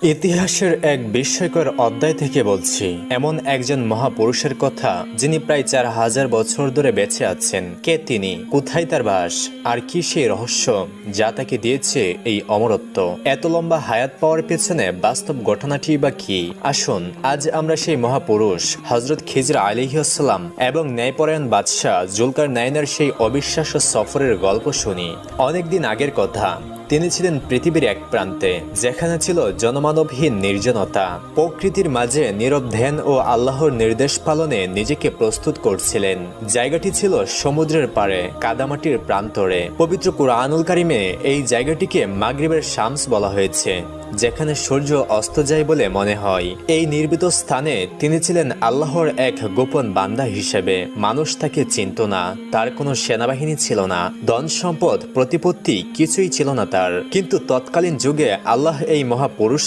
ইতিহাসের এক বিস্ময়কর অধ্যায় থেকে বলছি। এমন একজন মহাপুরুষের কথা যিনি প্রায় 4000 বছর ধরে বেঁচে আছেন। কে তিনি, কোথায় তার বাস, আর কি সেই রহস্য যা তাকে দিয়েছে এই অমরত্ব? এত লম্বা হায়াত পাওয়ার পেছনে বাস্তব ঘটনাটি বা কি? আসুন আজ আমরা সেই মহাপুরুষ হযরত খিজর আলাইহিসসালাম এবং ন্যায়পরায়ণ বাদশাহ জুলকারনাইনের সেই অবিশ্বাস্য সফরের গল্প শুনি। অনেকদিন আগের কথা। তিনি ছিলেন পৃথিবীর এক প্রান্তে, যেখানে ছিল জনমানবহীন নির্জনতা। প্রকৃতির মাঝে নীরব ধ্যান ও আল্লাহর নির্দেশ পালনে নিজেকে প্রস্তুত করছিলেন। জায়গাটি ছিল সমুদ্রের পাড়ে, কাদামাটির প্রান্তরে। পবিত্র কুরআনুল কারিমে এই জায়গাটিকে মাগরিবের শামস বলা হয়েছে, যেখানে সূর্য অস্ত যায় বলে মনে হয়। এই নির্বিত স্থানে তিনি ছিলেন আল্লাহর এক গোপন বান্দা হিসেবে। মানুষ তাকে চিনত না, তার কোনো সেনাবাহিনী ছিল না, ধন সম্পদ, প্রতিপত্তি কিছুই ছিল না তার। কিন্তু তৎকালীন যুগে আল্লাহ এই মহাপুরুষ